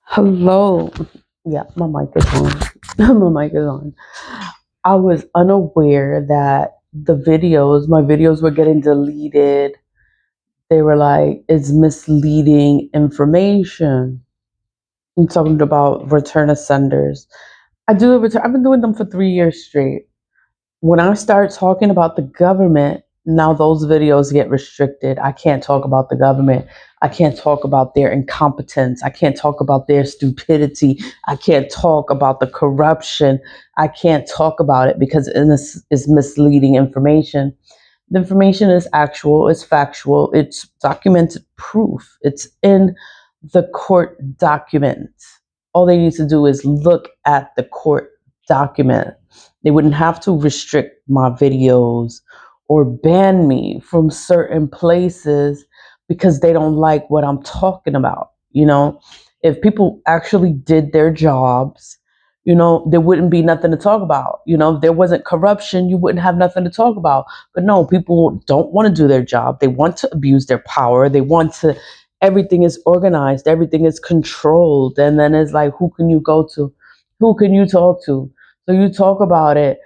Hello. Yeah, my mic is on. My mic is on. I was unaware that my videos were getting deleted. They were like, it's misleading information. I'm talking about return of senders. I've been doing them for 3 years straight. When I start talking about the government, now those videos get restricted. I can't talk about the government. I can't talk about their incompetence. I can't talk about their stupidity. I can't talk about the corruption. I can't talk about it because this is misleading information. The information is actual, it's factual, it's documented proof. It's in the court document. All they need to do is look at the court document. They wouldn't have to restrict my videos or ban me from certain places because they don't like what I'm talking about. If people actually did their jobs, there wouldn't be nothing to talk about. If there wasn't corruption, you wouldn't have nothing to talk about. But no, people don't want to do their job. They want to abuse their power. Everything is organized, everything is controlled. And then it's like, who can you go to? Who can you talk to? So you talk about it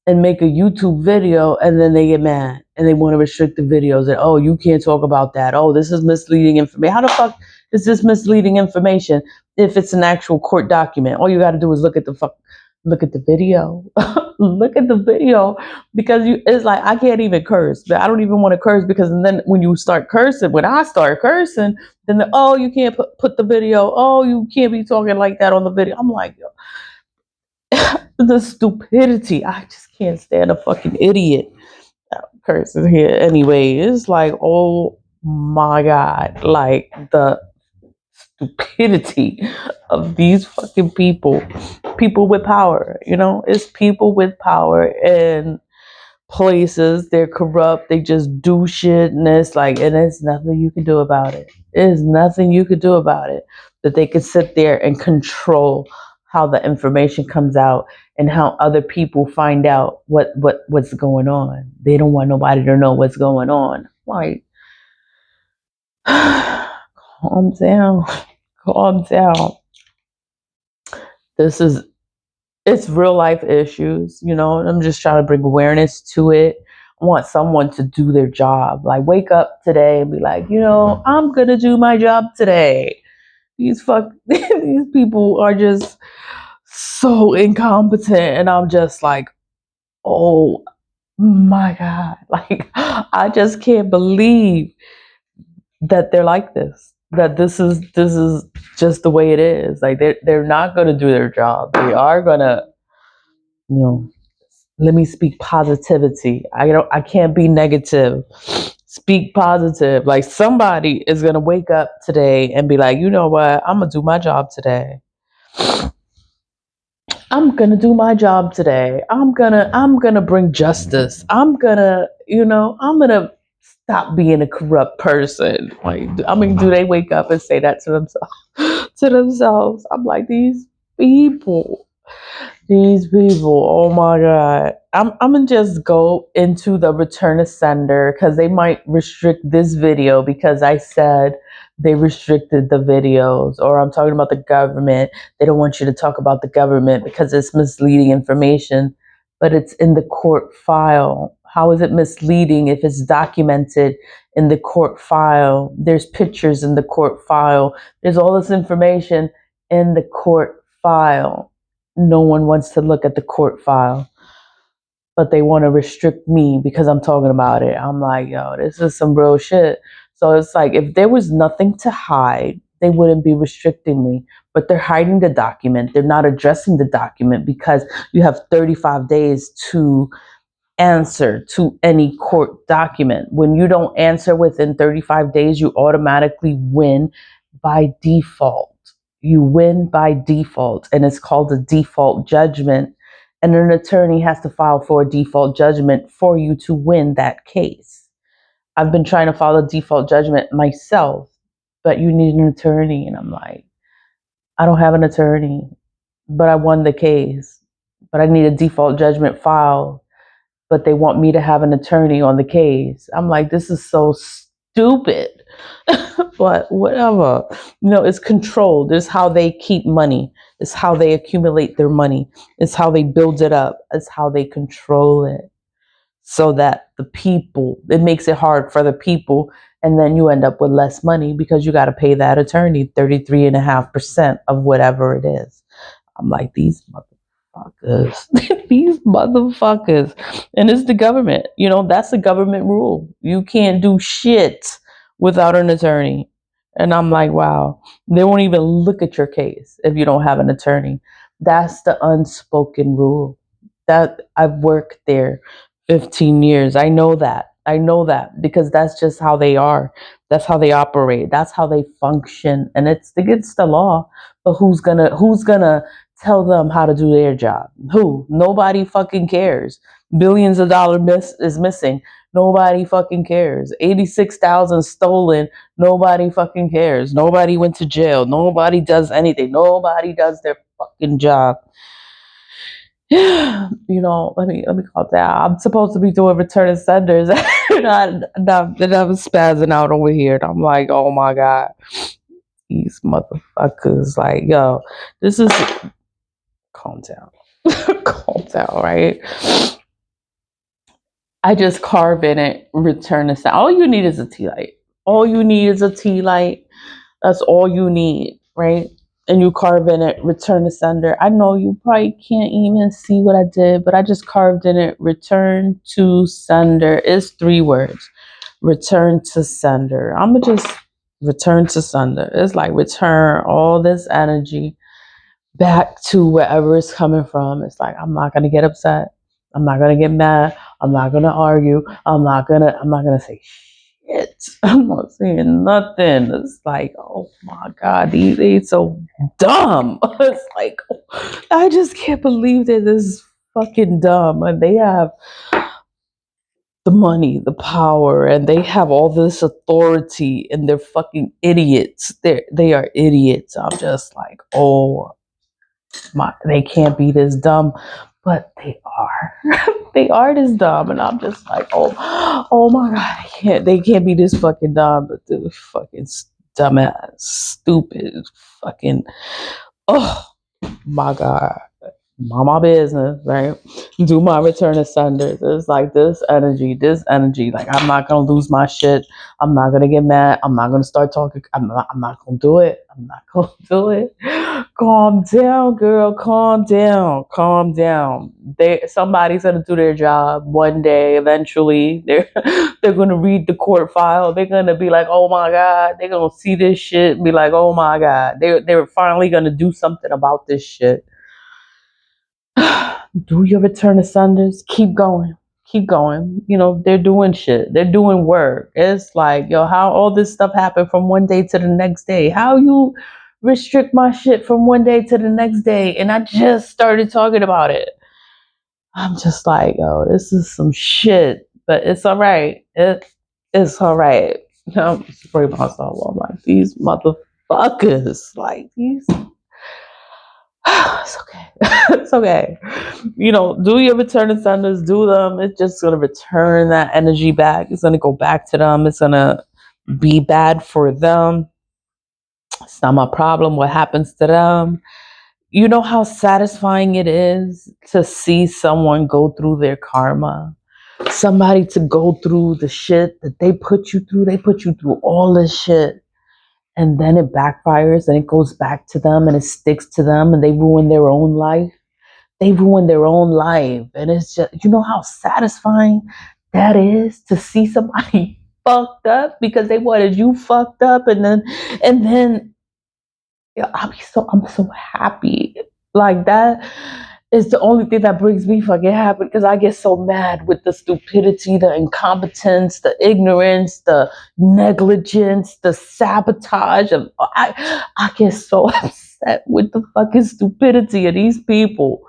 and make a YouTube video, and then they get mad and they want to restrict the videos. And oh, you can't talk about that. Oh, this is misleading information. How the fuck is this misleading information if it's an actual court document? All you got to do is look at the video, look at the video, because it's like I can't even curse. But I don't even want to curse because then when you start cursing, when I start cursing, then oh, you can't put the video. Oh, you can't be talking like that on the video. I'm like, yo, the stupidity. I just can't stand a fucking idiot person here. Anyway, it's like, oh my God, like the stupidity of these fucking people with power. It's people with power in places. They're corrupt. They just do shit, and it's like, and there's nothing you can do about it. There's nothing you could do about it. That they could sit there and control how the information comes out and how other people find out what's going on. They don't want nobody to know what's going on. Like, calm down, calm down. This is it's real life issues, and I'm just trying to bring awareness to it. I want someone to do their job. Like, wake up today and be like, I'm gonna do my job today. These people are just so incompetent, and I'm just like, oh my God. Like, I just can't believe that they're like this. That this is just the way it is. Like, they're not gonna do their job. They are gonna, you know, let me speak positivity. I can't be negative. Speak positive. Like, somebody is gonna wake up today and be like, you know what? I'm gonna do my job today. I'm gonna do my job today. I'm gonna bring justice. I'm gonna stop being a corrupt person. Like, I mean, do they wake up and say that to themselves? To themselves? I'm like, people. These people, oh my God. I'm gonna just go into the return of sender because they might restrict this video because I said they restricted the videos, or I'm talking about the government. They don't want you to talk about the government because it's misleading information, but it's in the court file. How is it misleading if it's documented in the court file? There's pictures in the court file. There's all this information in the court file. No one wants to look at the court file, but they want to restrict me because I'm talking about it. I'm like, yo, this is some real shit. So it's like, if there was nothing to hide, they wouldn't be restricting me. But they're hiding the document. They're not addressing the document because you have 35 days to answer to any court document. When you don't answer within 35 days, you automatically win by default. You win by default, and it's called a default judgment. And an attorney has to file for a default judgment for you to win that case. I've been trying to file a default judgment myself, but you need an attorney. And I'm like, I don't have an attorney, but I won the case. But I need a default judgment filed, but they want me to have an attorney on the case. I'm like, this is so stupid. But whatever. It's controlled. It's how they keep money. It's how they accumulate their money. It's how they build it up. It's how they control it. So that it makes it hard for the people. And then you end up with less money because you got to pay that attorney 33.5% of whatever it is. I'm like, these motherfuckers, these motherfuckers. And it's the government. That's the government rule. You can't do shit without an attorney. And I'm like, wow, they won't even look at your case if you don't have an attorney. That's the unspoken rule. That I've worked there 15 years. I know that. I know that because that's just how they are. That's how they operate. That's how they function. And it's against the law. But who's gonna tell them how to do their job? Who? Nobody fucking cares. Billions of dollars is missing. Nobody fucking cares. 86,000 stolen. Nobody fucking cares. Nobody went to jail. Nobody does anything. Nobody does their fucking job. Let me calm down. I'm supposed to be doing return and senders, and I'm spazzing out over here. And I'm like, oh my god, these motherfuckers! Like, yo, this is calm down, calm down, right? I just carve in it, return and send. All you need is a tea light. All you need is a tea light. That's all you need, right? And you carve in it, return to sender. I know you probably can't even see what I did, but I just carved in it, return to sender. It's 3 words. Return to sender. I'm going to just return to sender. It's like return all this energy back to wherever it's coming from. It's like, I'm not going to get upset. I'm not going to get mad. I'm not going to argue. I'm not going to say shit. I'm not saying nothing. It's like, oh my God, they so dumb. It's like, I just can't believe they're this fucking dumb. And they have the money, the power, and they have all this authority, and they're fucking idiots. They are idiots. I'm just like, oh they can't be this dumb, but they are. They are this dumb, and I'm just like, oh my god, they can't be this fucking dumb, but they're fucking dumbass, stupid, fucking, oh my god. Mind my business, right? Do my return of senders. It's like this energy. Like, I'm not gonna lose my shit. I'm not gonna get mad. I'm not gonna start talking. I'm not gonna do it. I'm not gonna do it. Calm down, girl. Calm down. Calm down. Somebody's gonna do their job one day. Eventually, they're gonna read the court file. They're gonna be like, oh my god. They're gonna see this shit and be like, oh my god. They're finally gonna do something about this shit. Do your return to senders. Keep going. Keep going. They're doing shit. They're doing work. It's like, yo, how all this stuff happened from one day to the next day? How you restrict my shit from one day to the next day? And I just started talking about it. I'm just like, yo, this is some shit. But it's all right. It's all right. I'm spray myself. I'm like, these motherfuckers. Like, these. It's okay. It's okay. Do your return to senders, do them. It's just going to return that energy back. It's going to go back to them. It's going to be bad for them. It's not my problem what happens to them. You know how satisfying it is to see someone go through their karma? Somebody to go through the shit that they put you through. They put you through all this shit. And then it backfires and it goes back to them and it sticks to them and they ruin their own life. They ruin their own life. And it's just, how satisfying that is to see somebody fucked up because they wanted you fucked up. And then I'm so happy. Like, that is the only thing that brings me fucking happy because I get so mad with the stupidity, the incompetence, the ignorance, the negligence, the sabotage. I get so upset with the fucking stupidity of these people.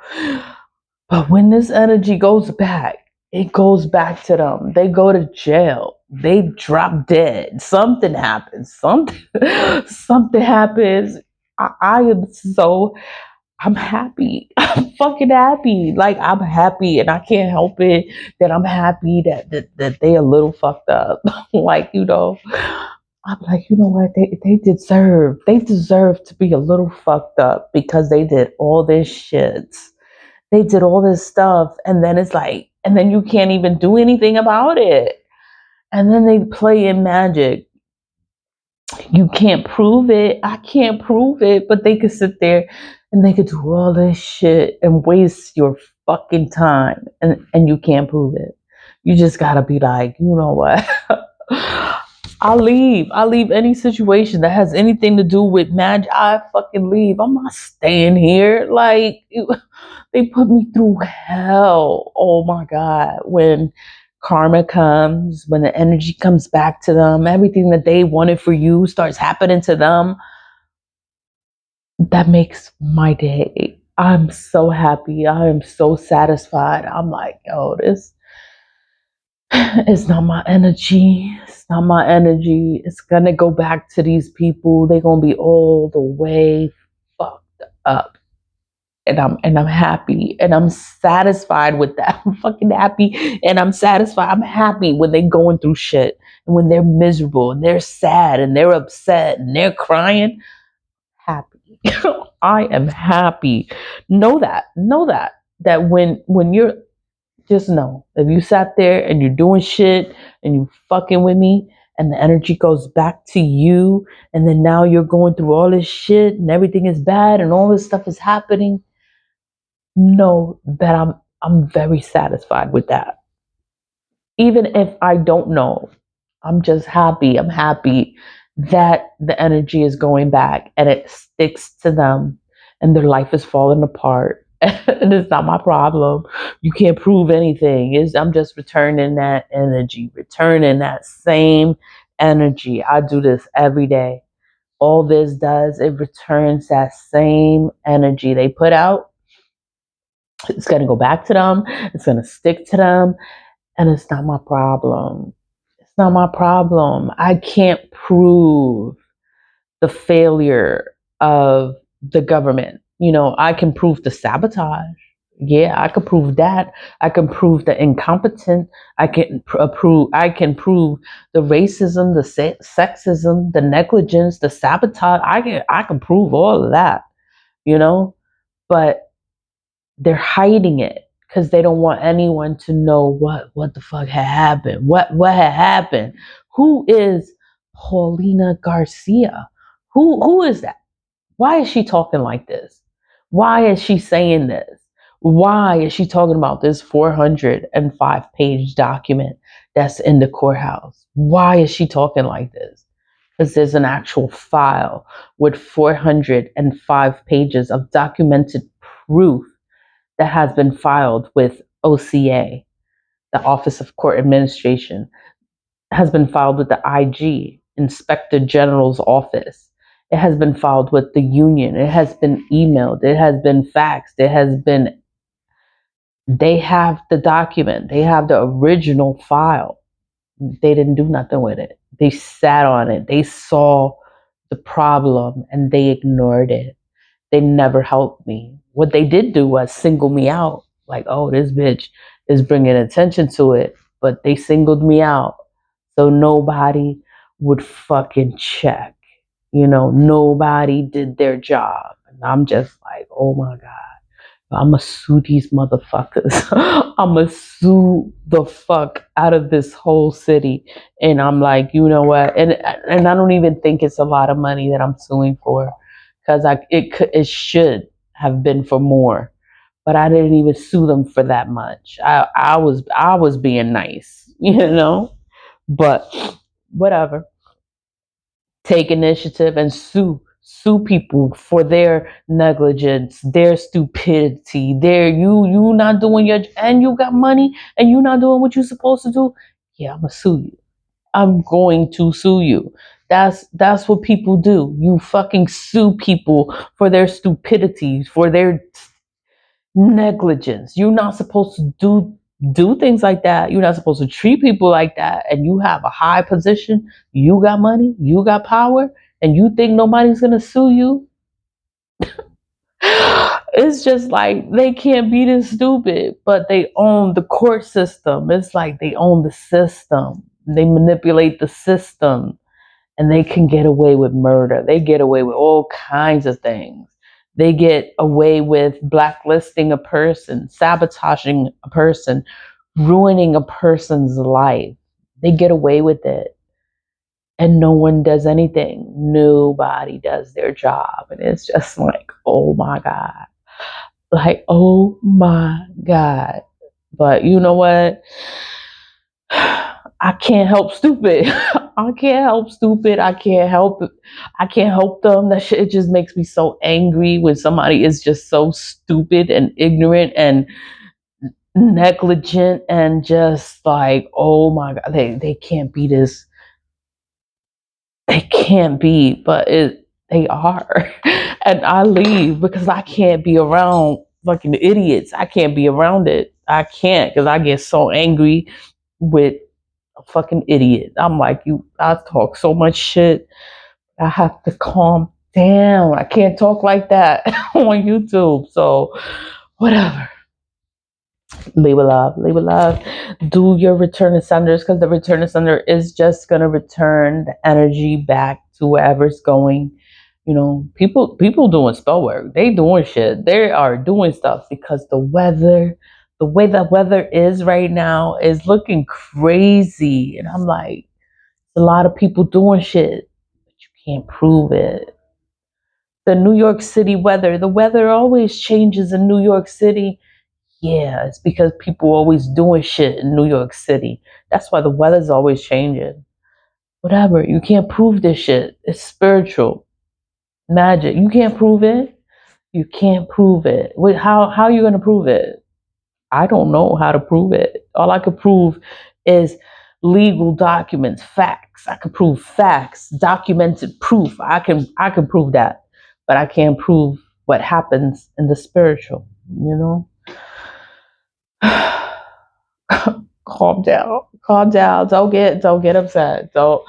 But when this energy goes back, it goes back to them. They go to jail. They drop dead. Something happens. Something happens. I am so I'm happy. I'm fucking happy. Like, I'm happy, and I can't help it that I'm happy that they a little fucked up. Like, I'm like, you know what? They deserve to be a little fucked up because they did all this shit. They did all this stuff, and then it's like, and then you can't even do anything about it. And then they play in magic. You can't prove it. I can't prove it, but they could sit there and they could do all this shit and waste your fucking time, and you can't prove it. You just gotta be like, you know what? I'll leave. I'll leave any situation that has anything to do with magic. I fucking leave. I'm not staying here. Like, they put me through hell. Oh my God. When karma comes, when the energy comes back to them, everything that they wanted for you starts happening to them, that makes my day. I'm so happy. I am so satisfied. I'm like, yo, this it's not my energy. It's not my energy. It's gonna go back to these people. They're gonna be all the way fucked up. And I'm happy and I'm satisfied with that. I'm fucking happy and I'm satisfied. I'm happy when they're going through shit and when they're miserable and they're sad and they're upset and they're crying. Happy. I am happy. Know that when you're, just know, if you sat there and you're doing shit and you fucking with me and the energy goes back to you, and then now you're going through all this shit and everything is bad and all this stuff is happening, know that I'm very satisfied with that. Even if I don't know, I'm just happy. I'm happy that the energy is going back and it sticks to them and their life is falling apart. And it's not my problem. You can't prove anything. I'm just returning that energy, returning that same energy. I do this every day. All this does, it returns that same energy they put out. It's going to go back to them. It's going to stick to them. And it's not my problem. It's not my problem. I can't prove the failure of the government. I can prove the sabotage. Yeah, I can prove that. I can prove the incompetent. I can prove the racism, the sexism, the negligence, the sabotage. I can prove all of that, you know? But they're hiding it because they don't want anyone to know what the fuck had happened. What had happened? Who is Paulina Garcia? Who is that? Why is she talking like this? Why is she saying this? Why is she talking about this 405-page document that's in the courthouse? Why is she talking like this? Because there's an actual file with 405 pages of documented proof that has been filed with OCA, the Office of Court Administration, has been filed with the IG, Inspector General's Office. It has been filed with the union. It has been emailed. It has been faxed. They have the document. They have the original file. They didn't do nothing with it. They sat on it. They saw the problem and they ignored it. They never helped me. What they did do was single me out. Like, oh, this bitch is bringing attention to it. But they singled me out. So nobody would fucking check. Nobody did their job. And I'm just like, oh my God. I'ma sue these motherfuckers. I'ma sue the fuck out of this whole city. And I'm like, you know what? And I don't even think it's a lot of money that I'm suing for, because it should have been for more, but I didn't even sue them for that much. I was being nice, but whatever. Take initiative and sue people for their negligence, their stupidity, you not doing your, and you got money and you not doing what you're supposed to do. Yeah, I'm gonna sue you. I'm going to sue you. That's what people do. You fucking sue people for their stupidity, for their negligence. You're not supposed to do things like that. You're not supposed to treat people like that. And you have a high position, you got money, you got power, and you think nobody's gonna sue you? It's just like they can't be this stupid, but they own the court system. It's like they own the system. They manipulate the system and they can get away with murder. They get away with all kinds of things. They get away with blacklisting a person, sabotaging a person, ruining a person's life. They get away with it. And no one does anything. Nobody does their job. And it's just like, oh my God. Like, oh my God. But you know what? I can't help stupid. I can't help stupid. I can't help it. I can't help them. That shit, it just makes me so angry when somebody is just so stupid and ignorant and negligent and just like, oh my God, they can't be this. They can't be, but they are. And I leave because I can't be around fucking idiots. I can't be around it. I can't because I get so angry with a fucking idiot. I'm like, I talk so much shit. I have to calm down. I can't talk like that on YouTube. So whatever. Leave it love. Leave it love. Do your return ascenders because the return ascender is just gonna return the energy back to wherever it's going. You know, people doing spell work. They doing shit. They are doing stuff because the weather, the way the weather is right now is looking crazy. And I'm like, a lot of people doing shit, but you can't prove it. The New York City weather, the weather always changes in New York City. Yeah, it's because people are always doing shit in New York City. That's why the weather's always changing. Whatever, you can't prove this shit. It's spiritual. Magic. You can't prove it. You can't prove it. Wait, how are you gonna prove it? I don't know how to prove it. All I could prove is legal documents, facts. I can prove facts, documented proof. I can prove that. But I can't prove what happens in the spiritual, you know? Calm down. Calm down. Don't get upset. Don't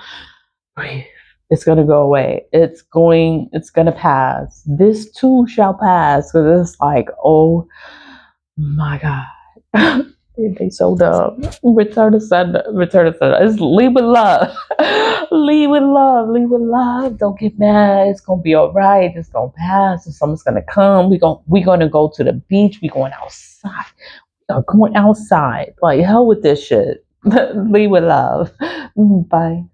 breathe. It's gonna go away. It's gonna pass. This too shall pass. Because it's like, oh my God. They so dumb. Return to sender. Return to sender. It's leave with love. Leave with love. Leave with love. Don't get mad. It's gonna be all right. It's gonna pass. Someone's gonna come. We're gonna go to the beach. We're going outside. We're going outside. Like hell with this shit. Leave with love. Bye.